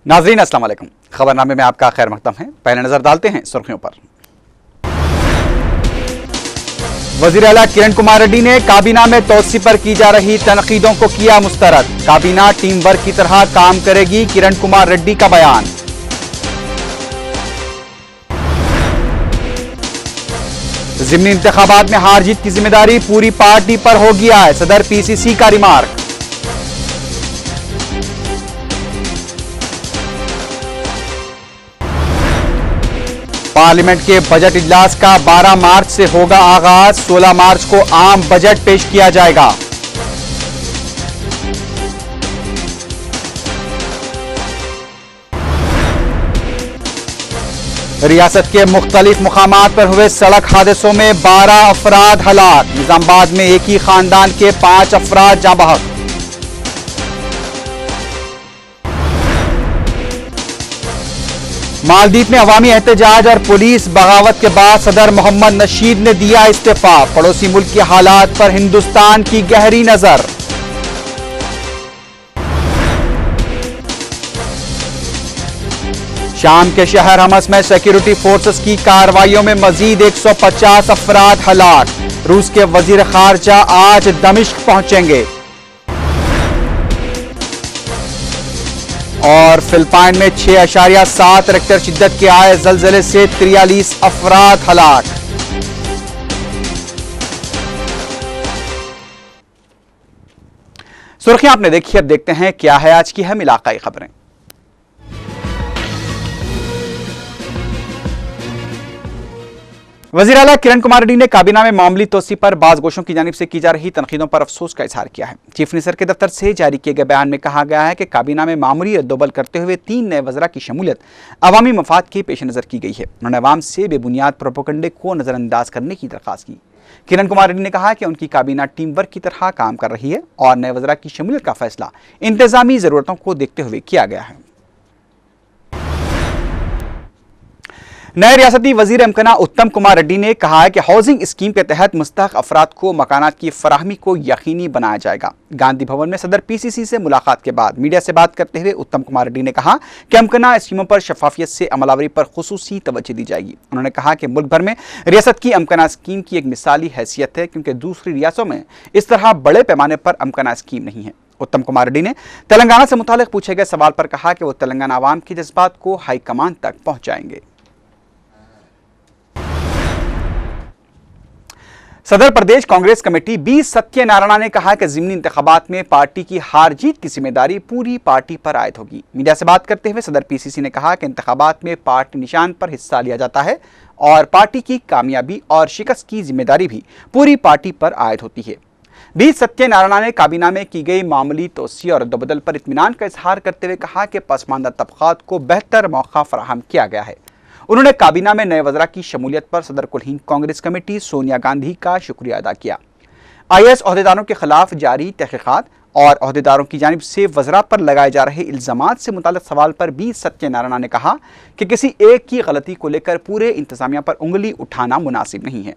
नाजरीन अस्सलाम वालेकुम। खबरनामे में आपका खैर मकदम है। पहले नजर डालते हैं सुर्खियों पर। वजीर आला किरण कुमार रेड्डी ने काबीना में तोसी पर की जा रही तनकीदों को किया मुस्तरद। काबीना टीम वर्क की तरह काम करेगी, किरण कुमार रेड्डी का बयान। ज़िमनी इंतखाबात में हार जीत की जिम्मेदारी पूरी पार्टी पर होगी आए, सदर पीसीसी का रिमार्क। पार्लियामेंट के बजट इजलास का 12 मार्च से होगा आगाज, 16 मार्च को आम बजट पेश किया जाएगा। रियासत के मुख्तलिफ मुकामात पर हुए सड़क हादसों में 12 अफराद हलाक। निजामाबाद में एक ही खानदान के 5 अफराद जाँ बहक। मालदीव में अवामी एहतजाज और पुलिस बगावत के बाद सदर मोहम्मद नशीद ने दिया इस्तीफा। पड़ोसी मुल्क के हालात पर हिंदुस्तान की गहरी नजर। शाम के शहर हमस में सिक्योरिटी फोर्सेस की कार्रवाइयों में मजीद 150 अफराद हलाक। रूस के वजीर खारजा आज दमिश्क पहुंचेंगे। और फिलिपाइन में 6.7 रिक्टर शिद्दत के आए जलजले से 43 अफराद हलाक। सुर्खियां आपने देखी, अब देखते हैं क्या है आज की अहम इलाकाई खबरें। वजीर आला किरण कुमार रेड्डी ने काबीना में मामूली तोसी पर बाज गोशों की जानिब से की जा रही तनकीदों पर अफसोस का इजहार किया है। चीफ मिनिस्टर के दफ्तर से जारी किए गए बयान में कहा गया है कि काबीना में मामूली रद्दोबल करते हुए 3 नए वज़रा की शमूलियत अवामी मफाद के पेश नज़र की गई है। उन्होंने अवाम से बेबुनियाद प्रोपेगेंडे को नज़रअंदाज करने की दरख्वास्त की। किरण कुमार रेड्डी ने कहा कि उनकी काबीना टीम वर्क की तरह काम कर रही है और नए वज़रा की शमूलियत का फैसला इंतजामी ज़रूरतों को देखते हुए किया गया है। नए रियासती वजीर अमकना उत्तम कुमार रेड्डी ने कहा है कि हाउसिंग स्कीम के तहत मुस्तहक अफराद को मकानात की फराहमी को यकीनी बनाया जाएगा। गांधी भवन में सदर पीसीसी से मुलाकात के बाद मीडिया से बात करते हुए उत्तम कुमार रेड्डी ने कहा कि अमकना स्कीमों पर शफाफियत से अमलावरी पर खुसूसी तवज्जो दी जाएगी। उन्होंने कहा कि मुल्क भर में रियासत की अमकना स्कीम की एक मिसाली हैसियत है, क्योंकि दूसरी रियासतों में इस तरह बड़े पैमाने पर अमकना स्कीम नहीं है। उत्तम कुमार रेड्डी ने तेलंगाना से मुतालिक पूछे गए सवाल पर कहा कि वो तेलंगाना आवाम के जज्बात को हाईकमान तक पहुंचाएंगे। सदर प्रदेश कांग्रेस कमेटी बी सत्यनारायण ने कहा कि ज़िमनी इंतखाबात में पार्टी की हार जीत की जिम्मेदारी पूरी पार्टी पर आयद होगी। मीडिया से बात करते हुए सदर पीसीसी ने कहा कि इंतखाबात में पार्टी निशान पर हिस्सा लिया जाता है और पार्टी की कामयाबी और शिकस्त की जिम्मेदारी भी पूरी पार्टी पर आयद होती है। बी सत्यनारायण ने काबीना में की गई मामूली तोसी और रद्दोबदल पर इत्मीनान का इजहार करते हुए कहा कि पसमानदा तबकात को बेहतर मौका फराहम किया गया है। उन्होंने काबीना में नए वज़रा की शमूलियत पर सदर कुल हिंद कांग्रेस कमेटी सोनिया गांधी का शुक्रिया अदा किया। IAS अहदेदारों के खिलाफ जारी तहकीकात और अहदेदारों की जानिब से वज़रा पर लगाए जा रहे इल्ज़ामात से मुताल्लिक़ सवाल पर बी सत्यनारायण ने कहा कि किसी एक की गलती को लेकर पूरे इंतजामिया पर उंगली उठाना मुनासिब नहीं है।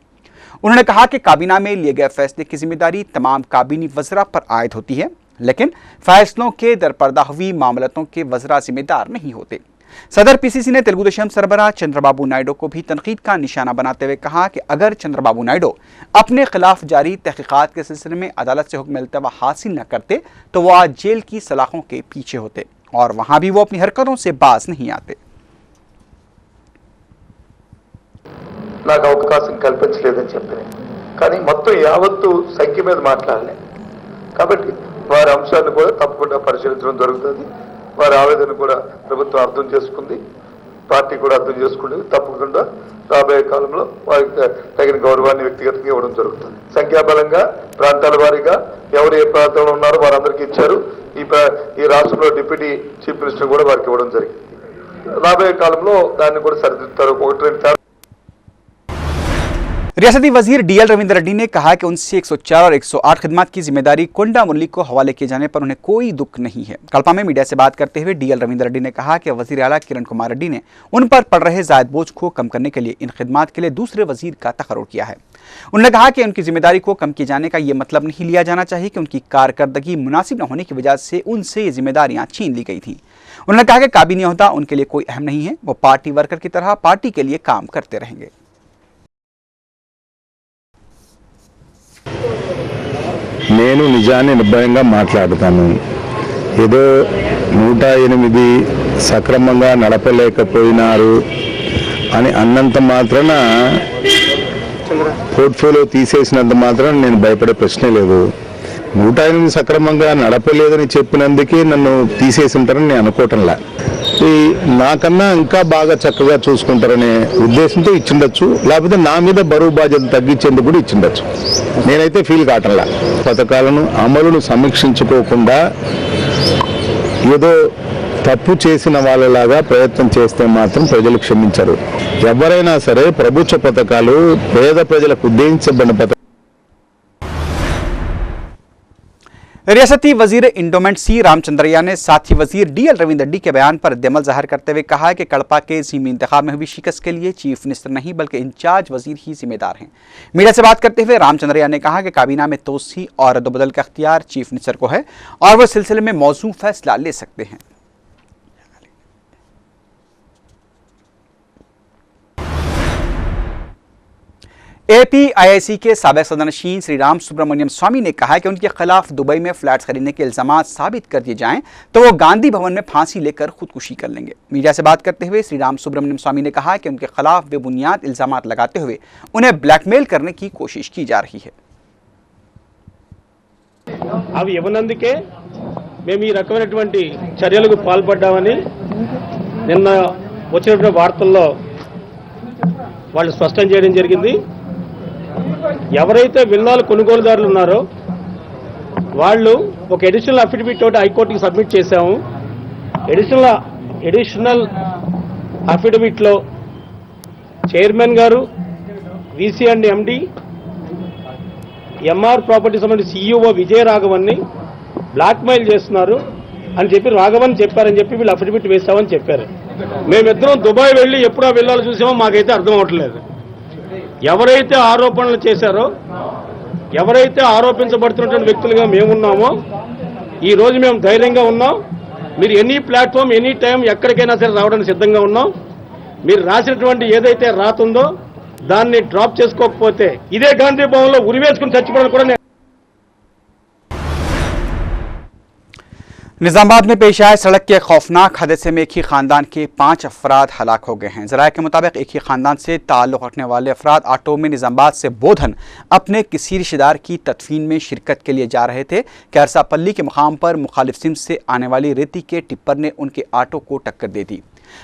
उन्होंने कहा कि काबीना में लिए गए फैसले की जिम्मेदारी तमाम काबीनी वज़रा पर आयद होती है, लेकिन फैसलों के दरपर्दा हुई मामलतों के वज़रा जिम्मेदार नहीं होते। सदर पीसीसी ने तेलुगु देशम सरबराह चंद्रबाबू नायडू को भी तनकीद का निशाना बनाते हुए कहा कि अगर चंद्रबाबू नायडू अपने खिलाफ जारी तहकीकात के सिलसिले में अदालत से हुक्म इल्तवा हासिल न करते तो वो आज जेल की सलाखों के पीछे होते और वहां भी वो अपनी हरकतों से बाज नहीं आते। నాకు అవకాశం కల్పించలేదని చెప్పారు, కానీ మొత్తం యావత్తు సంఖ్య మీద మాట్లాడలే కాబట్టి వారి అంశాలను కూడా తప్పకుండా పరిశీలించడం జరుగుతుంది। వారి ఆవేదన కూడా ప్రభుత్వం అర్థం చేసుకుంది, పార్టీ కూడా అర్థం చేసుకుంది। తప్పకుండా రాబోయే కాలంలో వారికి తగిన గౌరవాన్ని వ్యక్తిగతంగా ఇవ్వడం జరుగుతుంది। సంఖ్యాబలంగా ప్రాంతాల వారీగా ఎవరు ఏ ప్రాంతంలో ఉన్నారో వారందరికీ ఇచ్చారు। ఈ రాష్ట్రంలో డిప్యూటీ చీఫ్ మినిస్టర్ కూడా వారికి ఇవ్వడం జరిగింది। రాబోయే కాలంలో దాన్ని కూడా సరిదిద్దుతారు। 1-2 रियासती वजीर DL रविंद्र रेड्डी ने कहा कि उनसे 104 और 108 खिदमत की जिम्मेदारी कोंडा मुरली को हवाले किए जाने पर उन्हें कोई दुख नहीं है। कल्पा में मीडिया से बात करते हुए DL रविंद्र रेड्डी ने कहा कि वजीर आला किरण कुमार रेड्डी ने उन पर पड़ रहे जायद बोझ को कम करने के लिए इन खिदमत के लिए दूसरे वजीर का तकर्रुर किया है। उन्होंने कहा कि उनकी जिम्मेदारी को कम किए जाने का यह मतलब नहीं लिया जाना चाहिए कि उनकी कारकर्दगी मुनासिब न होने की वजह से उनसे ये जिम्मेदारियां छीन ली गई थी। उन्होंने कहा कि काबीना ओहदा उनके लिए कोई अहम नहीं है, वो पार्टी वर्कर की तरह पार्टी के लिए काम करते रहेंगे। నేను నిజాన్ని నిర్భయంగా మాట్లాడతాను. ఏదో 108 సక్రమంగా నడపలేకపోయినారు అని అన్నంత మాత్రాన పోర్ట్ఫోలియో తీసేసినంత మాత్రాన నేను భయపడే ప్రశ్నే లేదు. 108 సక్రమంగా నడపలేదని చెప్పినందుకే నన్ను తీసేసి ఉంటారని నేను అనుకోవటంలా. నాకన్నా ఇంకా బాగా చక్కగా చూసుకుంటారనే ఉద్దేశంతో ఇచ్చిండొచ్చు, లేకపోతే నా మీద బరువు బాధ్యత తగ్గించేందుకు కూడా ఇచ్చిండొచ్చు. నేనైతే ఫీల్ కావటంలా. పథకాలను అమలును సమీక్షించుకోకుండా ఏదో తప్పు చేసిన వాళ్ళలాగా ప్రయత్నం చేస్తే మాత్రం ప్రజలు క్షమించరు. ఎవరైనా సరే ప్రభుత్వ పథకాలు పేద ప్రజలకు ఉద్దేశించబడిన పథకాలు रियासती वजीर इंडोमेंट सी रामचंद्रैया ने साथी वजीर डीएल रविंद्र डी के बयान पर दिमल जाहिर करते हुए कहा कि कड़पा के ज़मीनी इंतखाब में हुई शिकस्त के लिए चीफ मिनिस्टर नहीं बल्कि इंचार्ज वजीर ही जिम्मेदार हैं। मीडिया से बात करते हुए रामचंद्रैया ने कहा कि काबीना में तोसी और अदोबदल का अख्तियार चीफ मिनिस्टर को है और वह सिलसिले में मौजू फैसला ले सकते हैं। APIIC के साबिक सदरनशीन श्री राम सुब्रमण्यम स्वामी ने कहा कि उनके खिलाफ दुबई में फ्लैट्स खरीदने के इल्जाम साबित कर दिए जाएं तो वो गांधी भवन में फांसी लेकर खुदकुशी कर लेंगे। मीडिया से बात करते हुए श्री राम सुब्रमण्यम स्वामी ने कहा कि उनके खिलाफ बेबुनियाद इल्जाम लगाते हुए उन्हें ब्लैकमेल करने की कोशिश की जा रही है। అవి ఇవ్వనందుకే మేము ఈ రకమైనటువంటి చర్యలకు పాల్పడ్డామని నిన్న వచ్చినటువంటి వార్తల్లో వాళ్ళు స్పష్టం చేయడం జరిగింది. ఎవరైతే విల్లాల కొనుగోలుదారులు ఉన్నారో వాళ్ళు ఒక ఎడిషనల్ అఫిడవిట్ తోటి హైకోర్టుకి సబ్మిట్ చేశాము. ఎడిషనల్ అఫిడవిట్లో చైర్మన్ గారు, VC and MD, MR property సంబంధించి సీఈఓ విజయరాఘవన్ని బ్లాక్మెయిల్ చేస్తున్నారు అని చెప్పి రాఘవన్ చెప్పారని చెప్పి వీళ్ళు అఫిడవిట్ వేస్తామని చెప్పారు. మేమిద్దరం దుబాయ్ వెళ్ళి ఎప్పుడో వెళ్ళాలో చూసామో మాకైతే అర్థం అవట్లేదు. ఎవరైతే ఆరోపణలు చేశారో, ఎవరైతే ఆరోపించబడుతున్నటువంటి వ్యక్తులుగా మేమున్నామో ఈ రోజు మేము ధైర్యంగా ఉన్నాం. మీరు ఎనీ ప్లాట్ఫామ్ ఎనీ టైం ఎక్కడికైనా సరే రావడానికి సిద్ధంగా ఉన్నాం. మీరు రాసినటువంటి ఏదైతే రాతుందో దాన్ని డ్రాప్ చేసుకోకపోతే ఇదే గాంధీ భవన్లో ఉరివేసుకుని చచ్చిపోవడం కూడా निजामाबाद में पेश आए सड़क के खौफनाक हादसे में एक ही खानदान के 5 अफराद हलाक हो गए हैं। ज़राए के मुताबिक एक ही खानदान से ताल्लुक़ रखने वाले अफराद ऑटो में निजामाबाद से बोधन अपने किसी रिश्तेदार की तदफीन में शिरकत के लिए जा रहे थे कि अरसापल्ली के मुकाम पर मुखालिफ सिम से आने वाली रेती के टिप्पर ने उनके ऑटो को टक्कर दे दी।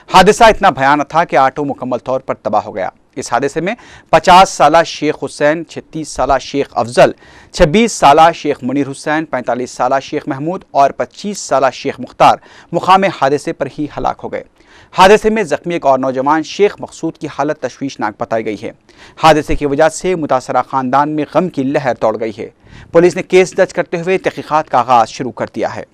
हादसा इतना भयानक था कि ऑटो मुकम्मल तौर पर तबाह हो गया। इस हादसे में 50 साला शेख हुसैन, 36 साला शेख अफजल, 26 साला शेख मुनीर हुसैन, 45 साला शेख महमूद और 25 साला शेख मुख्तार मुकाम हादसे पर ही हलाक हो गए। हादसे में जख्मी एक और नौजवान शेख मकसूद की हालत तशवीशनाक बताई गई है। हादसे की वजह से मुतासरा खानदान में गम की लहर दौड़ गई है। पुलिस ने केस दर्ज करते हुए तहकीकात का आगाज शुरू कर दिया है।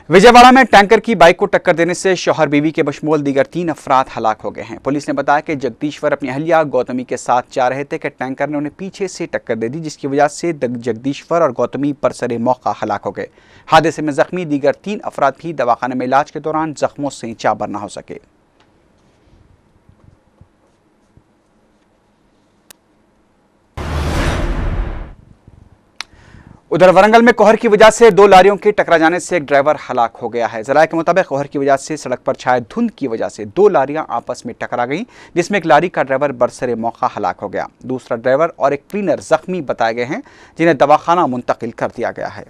विजयवाड़ा में टैंकर की बाइक को टक्कर देने से शौहर बीवी के बशमूल दीगर 3 अफराद हलाक हो गए हैं। पुलिस ने बताया कि जगदीश्वर अपनी अहलिया गौतमी के साथ जा रहे थे कि टैंकर ने उन्हें पीछे से टक्कर दे दी, जिसकी वजह से जगदीश्वर और गौतमी बरसरे मौका हलाक हो गए। हादसे में जख्मी दीगर 3 अफराद भी दवाखाने में इलाज के दौरान जख्मों से चाबर न हो सके। उधर वरंगल में कोहर की वजह से 2 लारियों के टकरा जाने से एक ड्राइवर हलाक हो गया है। ज़राए के मुताबिक कोहर की वजह से सड़क पर छाए धुंध की वजह से 2 लारियां आपस में टकरा गईं, जिसमें एक लारी का ड्राइवर बरसरे मौका हलाक हो गया। दूसरा ड्राइवर और एक क्लीनर जख्मी बताए गए हैं, जिन्हें दवाखाना मुंतकिल कर दिया गया है।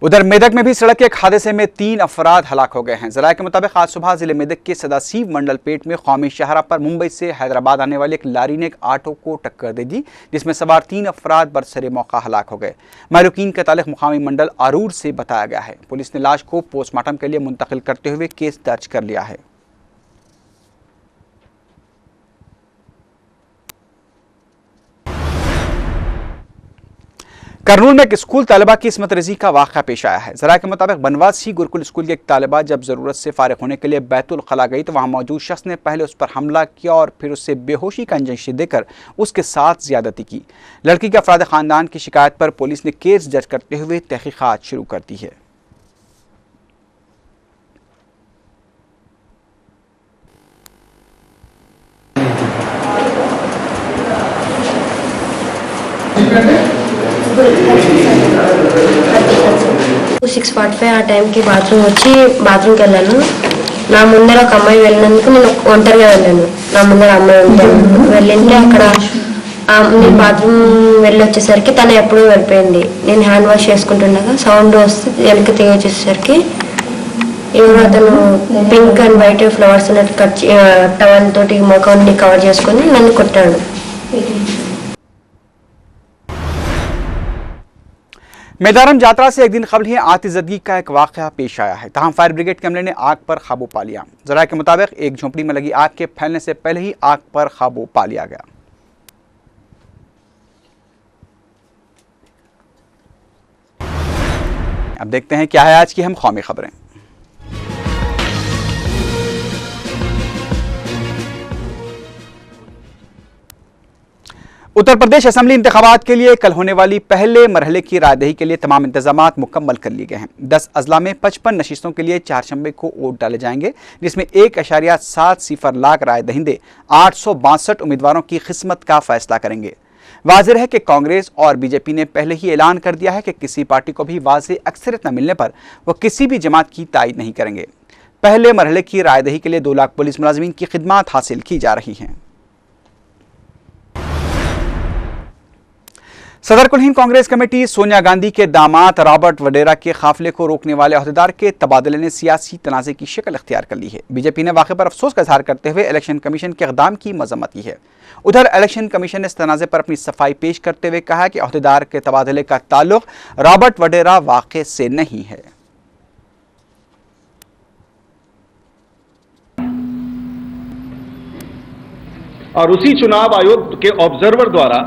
उधर मेदक में भी सड़क के एक हादसे में 3 अफराद हलाक हो गए हैं। ज़राए के मुताबिक आज सुबह जिले मेदक के सदाशिव मंडल पेट में कौमी शाहरा पर मुंबई से हैदराबाद आने वाली एक लारी ने एक ऑटो को टक्कर दे दी, जिसमें सवार 3 अफराद बरसरे मौका हलाक हो गए। मालूकीन का ताल्लुक मुकामी मंडल आरूर से बताया गया है। पुलिस ने लाश को पोस्टमार्टम के लिए मुंतकिल करते हुए केस दर्ज कर लिया है। करनूल में एक स्कूल तालिबा की इस्मत रेजी का वाक़या पेश आया है। जरा के मुताबिक बनवासी गुरुकुल स्कूल की एक तालिबा जब ज़रूरत से फारिग होने के लिए बैतुल खला गई तो वहां मौजूद शख्स ने पहले उस पर हमला किया और फिर उससे बेहोशी का इंजेक्शन देकर उसके साथ ज्यादती की। लड़की के अफराद ख़ानदान की शिकायत पर पुलिस ने केस दर्ज करते हुए तहकीकात शुरू कर दी है। సిక్స్ ఫార్టీ ఫైవ్ ఆ టైంకి బాత్రూమ్ వచ్చి బాత్రూమ్కి వెళ్ళాను. నా ముందర ఒక అమ్మాయి వెళ్ళినందుకు నేను ఒంటరిగా వెళ్ళాను. నా ముందర అమ్మాయి ఉంటాను వెళ్ళింటే అక్కడ నేను బాత్రూమ్ వెళ్ళి వచ్చేసరికి తను ఎప్పుడూ వెళ్ళిపోయింది. నేను హ్యాండ్ వాష్ చేసుకుంటుండగా సౌండ్ వస్తే వెనక్కి తిరిగి వచ్చేసరికి ఎవరో అతను పింక్ అండ్ వైట్ ఫ్లవర్స్ ఉన్నట్టు టవల్ తోటి ముఖాన్ని కవర్ చేసుకొని నన్ను కొట్టాడు. मेदारम यात्रा से एक दिन कबल ही आतिशबाजी का एक वाक़या पेश आया है। तमाम फायर ब्रिगेड के अमले ने आग पर काबू पा लिया। जरा के मुताबिक एक झोंपड़ी में लगी आग के फैलने से पहले ही आग पर काबू पा लिया गया। अब देखते हैं क्या है आज की हम कौमी खबरें। उत्तर प्रदेश असेंबली इंतखाबात के लिए कल होने वाली पहले मरहले की रायदही के लिए तमाम इंतजामात मुकम्मल कर लिए गए हैं। 10 अजला में 55 नशिस्तों के लिए चारशंबे को वोट डाले जाएंगे, जिसमें 1.7 लाख राय दहिंदे 862 उम्मीदवारों की किस्मत का फैसला करेंगे। वाज़ेह है कि कांग्रेस और बीजेपी ने पहले ही ऐलान कर दिया है कि किसी पार्टी को भी वाज़ेह अक्सरियत न मिलने पर वो किसी भी जमात की तायद नहीं करेंगे। पहले मरहले की रायदही के लिए 2 लाख पुलिस मुलाजिमीन की खिदमात हासिल की जा रही हैं। सदर कुल हिंद कांग्रेस कमेटी सोनिया गांधी के दामाद रॉबर्ट वडेरा के काफिले को रोकने वाले अहदेदार के तबादले ने सियासी तनाज़े की शक्ल इख्तियार कर ली है। बीजेपी ने वाक़े पर अफसोस का इजहार करते हुए इलेक्शन कमीशन के इक़दाम की मजम्मत की है। उधर इलेक्शन कमीशन ने इस तनाज़े पर अपनी सफाई पेश करते हुए कहा कि अहदेदार के तबादले का ताल्लुक रॉबर्ट वडेरा वाक़े से नहीं है। और उसी चुनाव आयोग के ऑब्जर्वर द्वारा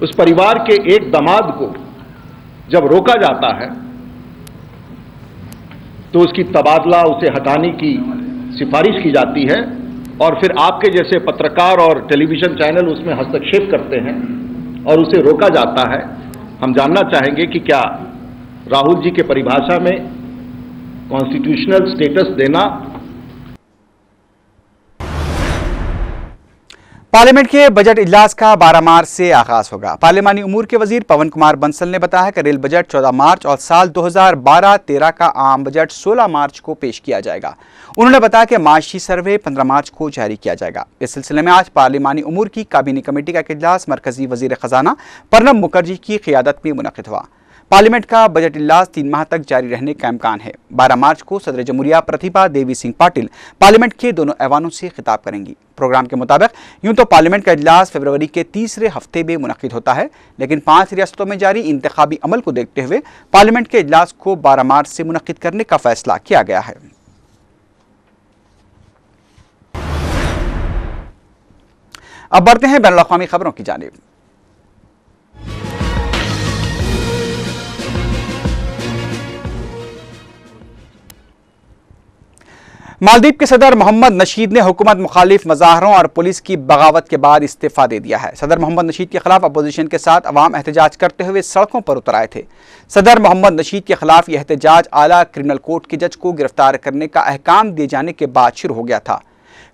उस परिवार के एक दामाद को जब रोका जाता है तो उसकी तबादला, उसे हटाने की सिफारिश की जाती है और फिर आपके जैसे पत्रकार और टेलीविजन चैनल उसमें हस्तक्षेप करते हैं और उसे रोका जाता है। हम जानना चाहेंगे कि क्या राहुल जी के परिभाषा में कॉन्स्टिट्यूशनल स्टेटस देना पार्लियामेंट के बजट इजलास का 12 मार्च से आगाज होगा। पार्लियामानी उमूर के वजीर पवन कुमार बंसल ने बताया कि रेल बजट 14 मार्च और साल 2012-13 का आम बजट 16 मार्च को पेश किया जाएगा। उन्होंने बताया कि माशी सर्वे 15 मार्च को जारी किया जाएगा। इस सिलसिले में आज पार्लियामानी उमूर की काबीना कमेटी का इजलास मरकजी वजीर खजाना प्रणब मुखर्जी की क़ियादत में मुनक़िद हुआ। पार्लियामेंट का बजट इजलास 3 माह तक जारी रहने का इम्कान है। 12 मार्च को सदर जमहूरिया प्रतिभा देवी सिंह पाटिल पार्लियामेंट के दोनों ऐवानों से खिताब करेंगी। प्रोग्राम के मुताबिक यूं तो पार्लियामेंट का इजलास फरवरी के तीसरे हफ्ते में मुनक़िद होता है, लेकिन 5 रियासतों में जारी इंतखाबी अमल को देखते हुए पार्लियामेंट के इजलास को 12 मार्च से मुनक़िद करने का फैसला किया गया है। अब बढ़ते हैं बैनुल अक़वामी खबरों की जानिब। मालदीव के सदर मोहम्मद नशीद ने हुकूमत मुखालिफ मज़ाहरों और पुलिस की बगावत के बाद इस्तीफ़ा दे दिया है। सदर मोहम्मद नशीद के खिलाफ अपोजिशन के साथ अवाम एहतजाज करते हुए सड़कों पर उतर आए थे। सदर मोहम्मद नशीद के खिलाफ यह एहतजाज आला क्रिमिनल कोर्ट के जज को गिरफ्तार करने का अहकाम दिए जाने के बाद शुरू हो गया था।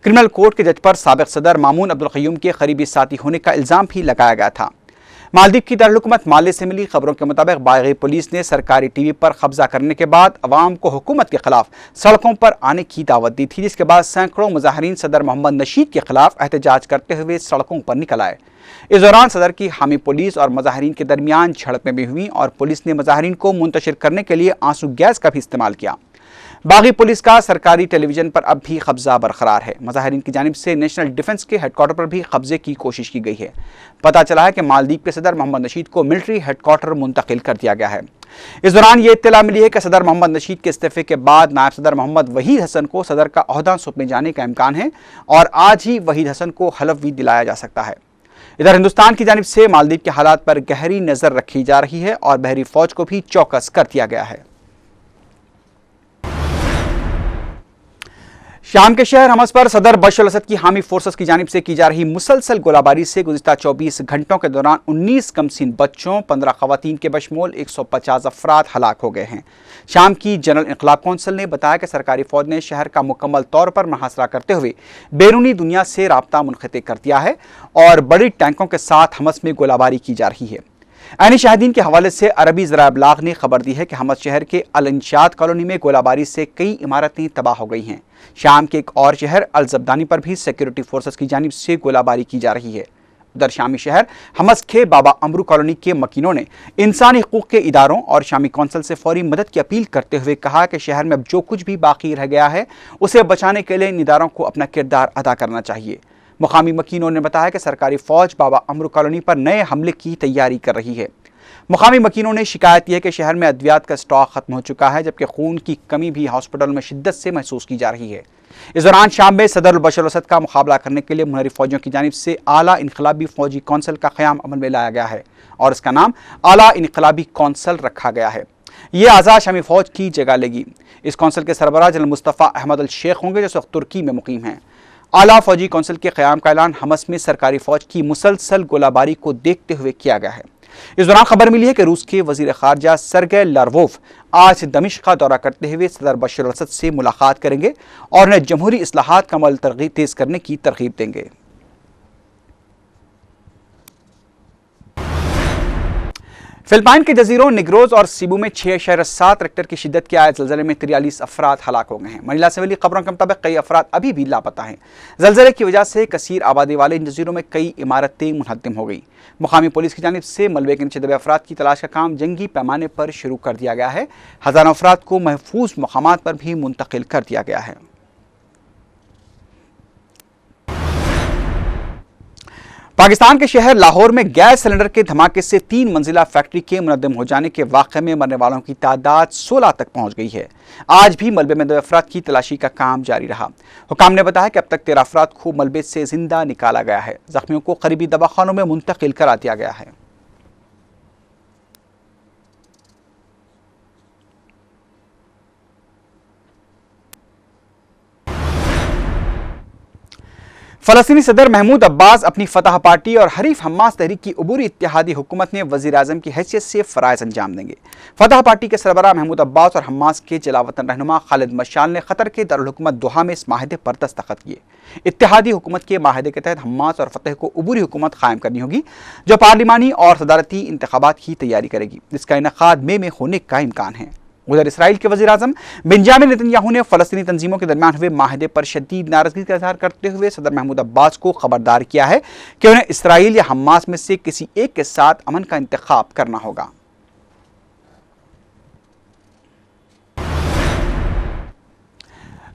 क्रिमिनल कोर्ट के जज पर साबिक़ सदर मामून अब्दुल क़य्यूम के करीबी साथी होने का इल्ज़ाम भी लगाया गया था। मालदीव की दारुलहुकूमत माले से मिली खबरों के मुताबिक बागी पुलिस ने सरकारी टीवी पर कब्जा करने के बाद अवाम को हुकूमत के खिलाफ सड़कों पर आने की दावत दी थी, जिसके बाद सैकड़ों मुजाहिरीन सदर मोहम्मद नशीद के खिलाफ एहतजाज करते हुए सड़कों पर निकल आए। इस दौरान सदर की हामी पुलिस और मुजाहिरीन के दरमियान झड़पें भी हुई और पुलिस ने मुजाहिरीन को मुंतशिर करने के लिए आंसू गैस का भी इस्तेमाल किया। बागी पुलिस का सरकारी टेलीविजन पर अब भी कब्जा बरकरार है। मुजाहिरीन की जानिब से नेशनल डिफेंस के हेडक्वार्टर पर भी कब्जे की कोशिश की गई है। पता चला है कि मालदीव के सदर मोहम्मद नशीद को मिलिट्री हेडक्वार्टर मुंतकिल कर दिया गया है। इस दौरान ये इत्तला मिली है कि सदर मोहम्मद नशीद के इस्तीफे के बाद नायब सदर मोहम्मद वहीद हसन को सदर का ओहदा सौंपे जाने का इम्कान है और आज ही वहीद हसन को हलफ भी दिलाया जा सकता है। इधर हिंदुस्तान की जानिब से मालदीव के हालात पर गहरी नजर रखी जा रही है और बहरी फौज को भी चौकस कर दिया गया है। शाम के शहर हमस पर सदर बशर अल-असद की हामी फोर्सेस की जानिब से की जा रही मुसलसल गोलाबारी से गुज़िश्ता 24 घंटों के दौरान 19 कमसीन बच्चों, 15 खवातीन के बशमूल 150 अफराद हलाक हो गए हैं। शाम की जनरल इंकलाब कौंसिल ने बताया कि सरकारी फौज ने शहर का मुकम्मल तौर पर मुहासरा करते हुए बैरूनी दुनिया से राब्ता मुनक़ित कर दिया है और बड़ी टैंकों के साथ हमस में गोलाबारी की जा रही है। ऐनी शाहिदीन के हवाले से अरबी ज़राए इब्लाग ने खबर दी है कि हमस शहर के अल-इंशाद कॉलोनी में गोलाबारी से कई इमारतें तबाह हो गई हैं। शाम के एक और शहर अल-ज़ब्दानी पर भी सिक्योरिटी फोर्सेस की जानिब से गोलाबारी की जा रही है। उधर शामी शहर हमस के बाबा अमरू कॉलोनी के मकीनों ने इंसानी हकूक़ के इदारों और शामी कौंसिल से फौरी मदद की अपील करते हुए कहा कि शहर में अब जो कुछ भी बाकी रह गया है उसे बचाने के लिए इन इदारों को अपना किरदार अदा करना चाहिए। मुकामी मकीनों ने बताया कि सरकारी फौज बाबा अमरू कॉलोनी पर नए हमले की तैयारी कर रही है। मुकामी मकीनों ने शिकायत की है कि शहर में अद्वियात का स्टॉक खत्म हो चुका है, जबकि खून की कमी भी हॉस्पिटल में शिद्दत से महसूस की जा रही है। इस दौरान शाम में सदर बशर अल-असद का मुकाबला करने के लिए मुनहरिफ फौजियों की जानिब से आला इनकलाबी फौजी कौंसिल का क़याम अमल में लाया गया है और इसका नाम आला इनकलाबी कौंसिल रखा गया है। ये आज़ाद शामी फौज की जगह लेगी। इस कौंसिल के सरबराह जनरल मुस्तफ़ा अहमद अल शेख होंगे, जो इस वक्त तुर्की में मुकीम हैं। आला फौजी कौंसिल के क़याम का ऐलान हमस में सरकारी फौज की मुसलसल गोलाबारी को देखते हुए किया गया है। इस दौरान खबर मिली है कि रूस के वजीर खारजा सरगे लार्वोव आज दमिश्क का दौरा करते हुए सदर बशर अल-असद से मुलाकात करेंगे और उन्हें जमहूरी इस्लाहात का अमल तेज करने की तरगीब देंगे। फिलिपाइन के जजीरों निग्रोज और सीबू में 6.7 रिक्टर की शिद्दत के आए ज़लज़ले में 43 अफराद हलाक हो गए हैं। मनीला से मिली खबरों के मुताबिक कई अफराद अभी भी लापता हैं। ज़लज़ले की वजह से कसीर आबादी वाले इन जजीरों में कई इमारतें मुनहद्दिम हो गई। मुकामी पुलिस की जानिब से मलबे के नीचे दबे अफराद की तलाश का काम जंगी पैमाने पर शुरू कर दिया गया है। हज़ारों अफराद को महफूज मकामात पर भी मुंतकिल कर दिया गया है। पाकिस्तान के शहर लाहौर में गैस सिलेंडर के धमाके से 3 मंजिला फैक्ट्री के मुनद्दम हो जाने के वाक़े में मरने वालों की तादाद 16 तक पहुंच गई है। आज भी मलबे में 2 अफराद की तलाशी का काम जारी रहा। हुकाम ने बताया कि अब तक 13 अफराद को मलबे से जिंदा निकाला गया है। जख्मियों को करीबी दवाखानों में मुंतकिल करा दिया गया है। फ़लस्तीनी सदर महमूद अब्बास अपनी फतह पार्टी और हरीफ हमास तहरीक की अबूरी इत्तेहादी हुकूमत में वज़ीर आज़म की हैसियत से फ़राइज़ अंजाम देंगे। फतह पार्टी के सरबराह महमूद अब्बास और हमास के जलावतन रहनुमा खालिद मशाल ने क़तर के दारुल हुकूमत दोहा में इस माहिदे पर दस्तखत किए। इत्तेहादी हुकूमत के माहिदे के तहत हमास और फतह को अबूरी हुकूमत कायम करनी होगी, जो पार्लिमानी और सदारती इंतखाबात की तैयारी करेगी, जिसका इनेकाद मई में होने का इम्कान है। उधर इसराइल के वज़ीर आज़म बेंजामिन नेतन्याहू ने फ़लस्तीनी तंजीमों के दरमियान हुए माहिदे पर शदीद नाराज़गी का इज़हार करते हुए सदर महमूद अब्बास को खबरदार किया है कि उन्हें इसराइल या हमास में से किसी एक के साथ अमन का इंतखाब करना होगा।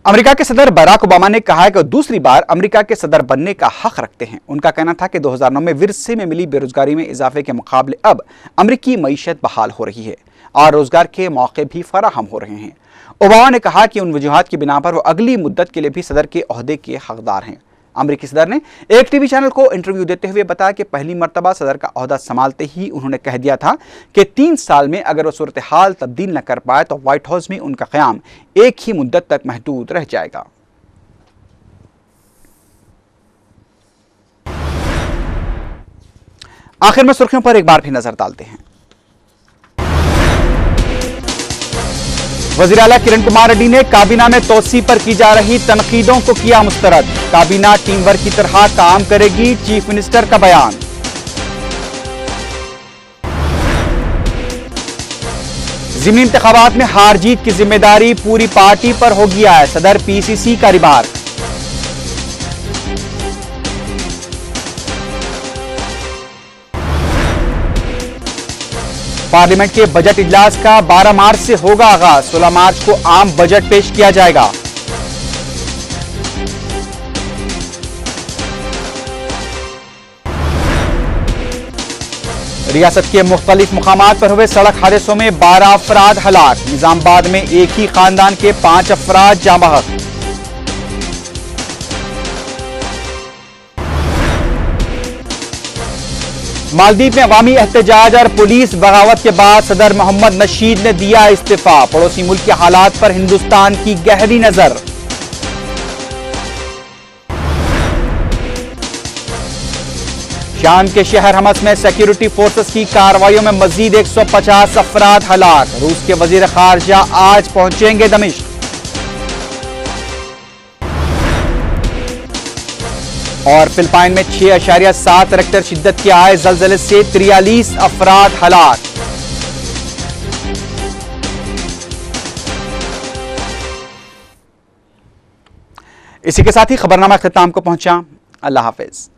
अमेरिका के सदर बराक ओबामा ने कहा है कि दूसरी बार अमेरिका के सदर बनने का हक रखते हैं। उनका कहना था कि 2009 में विरसे में मिली बेरोजगारी में इजाफे के मुकाबले अब अमेरिकी मईशत बहाल हो रही है और रोजगार के मौके भी फराहम हो रहे हैं। ओबामा ने कहा कि उन वजूहात की बिना पर वो अगली मुद्दत के लिए भी सदर के ओहदे के हकदार हैं। अमेरिकी सदर ने एक टीवी चैनल को इंटरव्यू देते हुए बताया कि पहली मरतबा सदर का ओहदा संभालते ही उन्होंने कह दिया था कि 3 साल में अगर वो सूरत हाल तब्दील न कर पाए तो व्हाइट हाउस में उनका क़याम एक ही मुद्दत तक महदूद रह जाएगा। आखिर में सुर्खियों पर एक बार फिर नजर डालते हैं। वज़ीर आला किरण कुमार रेड्डी ने काबीना में तोसी पर की जा रही तनकीदों को किया मुस्तरद। काबीना टीम वर्क की तरह काम करेगी, चीफ मिनिस्टर का बयान। ज़िमनी इंतखाबात में हार जीत की जिम्मेदारी पूरी पार्टी पर होगी आए, सदर पीसीसी का रिमार्क। पार्लियामेंट के बजट इजलास का 12 मार्च से होगा आगाज, 16 मार्च को आम बजट पेश किया जाएगा। रियासत के मुख्तलिफ मुकामात पर हुए सड़क हादसों में 12 अफराद हलाक। निजामाबाद में एक ही खानदान के 5 अफराद जाँ बहक। मालदीव में अवामी एहतजाज और पुलिस बगावत के बाद सदर मोहम्मद नशीद ने दिया इस्तीफा। पड़ोसी मुल्क के हालात पर हिंदुस्तान की गहरी नजर। शाम के शहर हमस में सिक्योरिटी फोर्सेस की कार्रवाइयों में मजीद 150 अफराद हलाक। रूस के वजीर खारजा आज पहुंचेंगे दमिश्क। और फिलिपाइन में 6.7 रिक्टर शिद्दत के आए जलजले से 43 अफराद हलाक। इसी के साथ ही खबरनामा अख्ताम को पहुंचा। अल्लाह हाफिज।